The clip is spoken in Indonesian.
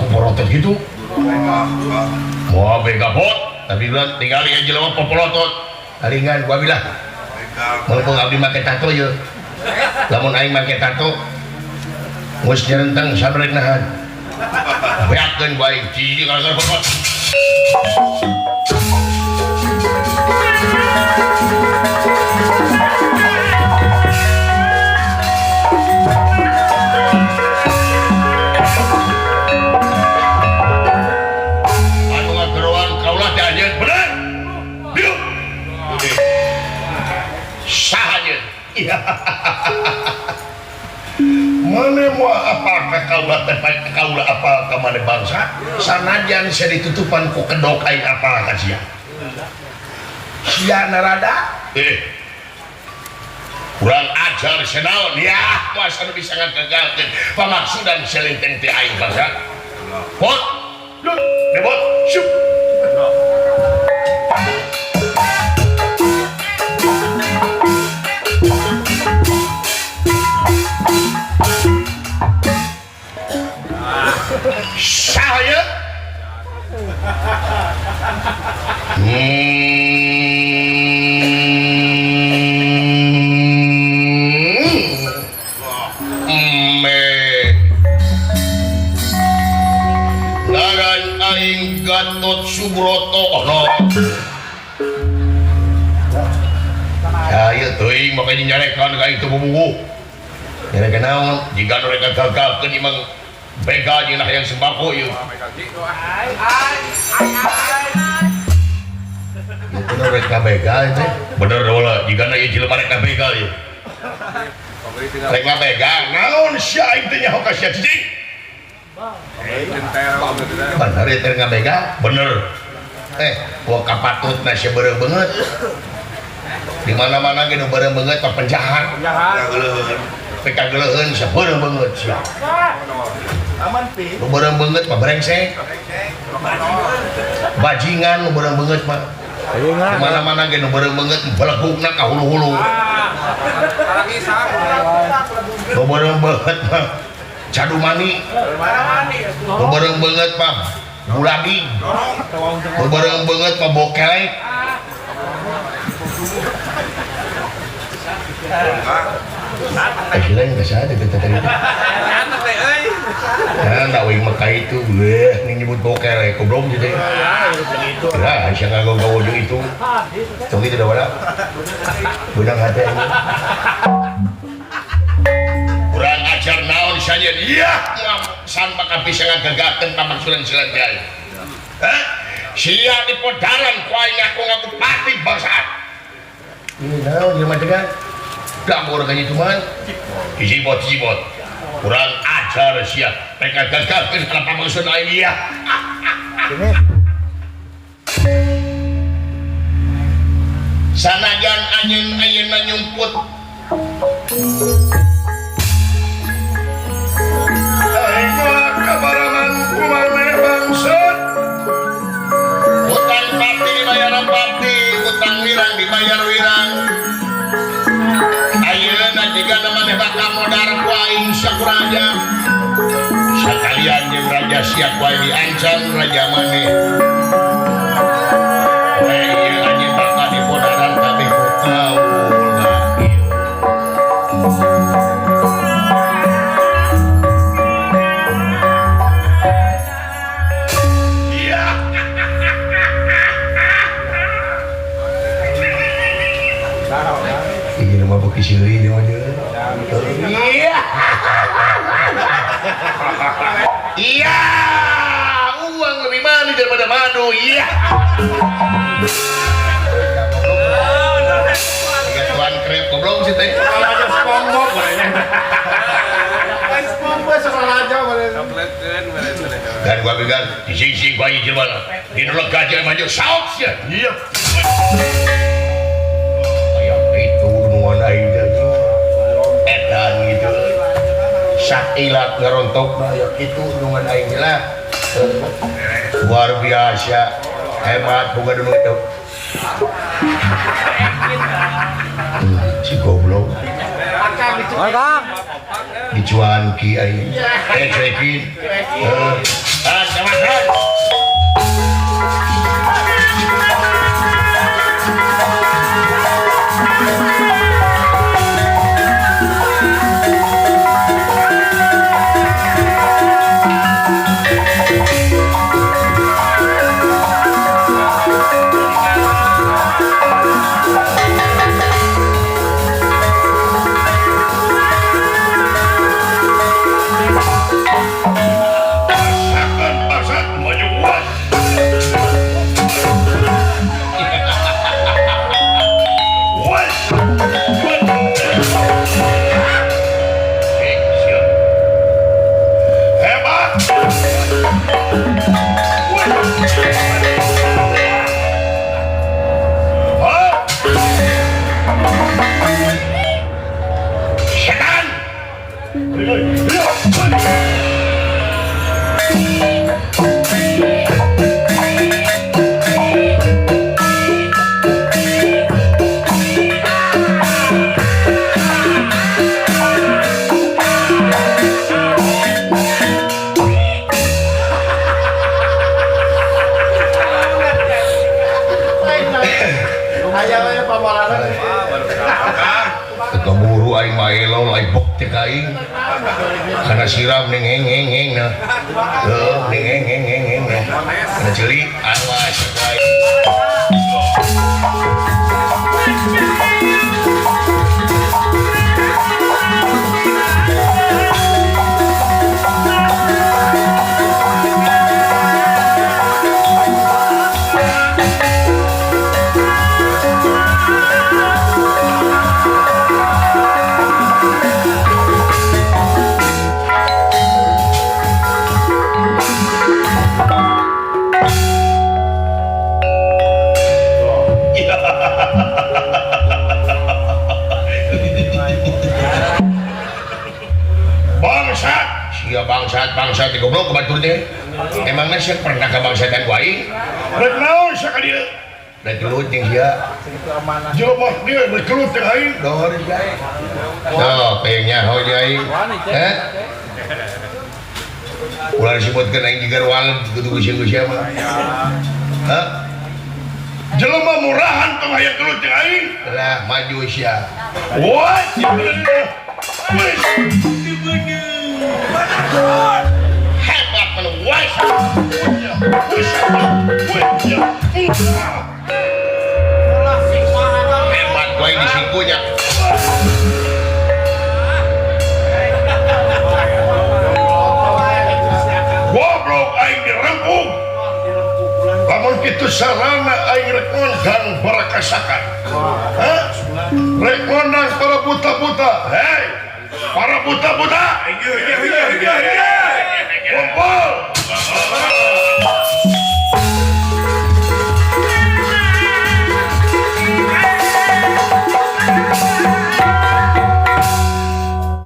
popolotot gitu. Mau bega bot, tapi bilang tinggal aja jelema popolotot. Alingan gua bilang. Mumpung abdi make tato ye. Lamun aing make tato geus nyerenteng sabrek nahan. Beakeun bae cicing gara-gara popot. Mana mau apakah kaulah apa ke mana bangsa sanajan saya ditutupan ku kedok aing apa kan sia narada kurang ajar senaon ya kuasa bisa ngagagalkeun pamaksudan selenteng ti aing bangsa bot debot syup saya ngaran aing Gatot Subroto saya teuing makanya nyarekan ka itu bumbu nyarekan naon jika mereka gagalkeun imang bega jeung yang sembako ieu. Bener rek bega teh. Bener heula jigana ieu jelema rek bega ieu. Rek bega naon sia aing teh nyaho ka sia cicing. Bener teh bega, bener. Gua kapatutna sia beureuh beungeut. Di mana-mana ge nu beureuh beungeut ka penjahat. PK geuleun sia beureuh beungeut sia. Aman pi. Nu beureuh beungeut mah brengsek. Bajingan nu beureuh beungeut mah. Di mana-mana ge nu beureuh beungeut belegugna ka hulu-hulu. Nu beureuh beungeut mah Cadu Mani. Nu beureuh beungeut mah Bulading. Nu beureuh beungeut mah Bokelek. Lain kesana kita tadi. Nah, tak wing Mekah itu, nih nyebut bokel, goblok gitu. Lah, saya nggak gaul itu. Tunggu itu dah wala. Benang hati ini. Kurang ajar naon saja dia. Sampai kabeh bisa ngagagakeun pamaksudan selanjutnya. Sia di podaran kuai ngaku pati bangsat. Ini naon dia macam kan? Gambar kan itu man hijibot kurang ajar sia mereka gagal ke dalam pamaksud lain ya sanajan anjeun nyumput aing kabarangan kumaha bangsat utang pati dibayar pati utang wirang dibayar wirang jika namanya bakal modar kuaing sakuraja sekalian yang raja siap kuaing diancam raja maneh iya anjing bakal di modaran kabeh ku kaula iya ini nama bukti siri dia aja. Iya. Iya. Uang lebih manis daripada madu. Iya. Tiga tuan krep goblok sih teh. Kalau aja SpongeBob barangnya. Kan SpongeBob sekolah aja barang. Dan gua bilang di sisi gua aja mana. Di nolok gajah maju sauk sih. Iya. Kayak itu nuan aing edan gitu. Sak ilat ngerontok ya kitu nungan aing lah. Luar biasa hebat boga dulu itu. Si goblok. Dicuan ki aing. Cekin. Teman-teman. Keburu aing maelo lain bukti kaing karena siram ning heng nah ning heng karena jeli awas kaing bangsat di goblok ke batur teh emangnya sih pernah ke bangsatan ku aing rek naon saka dieu da gelut jeung sia jelema dia bergelut teh aing dohor jae tuh kayaknya ho jae ulah disebutkeun aing jigar waled kudu gusia mah jelema murahan tong aya gelut teh aing lah maju sia wah hebat menuai hebat gue di singkunya goblok aing dirempung lamun kitu sarana aing rek ngondang barakasakan rek ngondang para buta-buta hei para buta-buta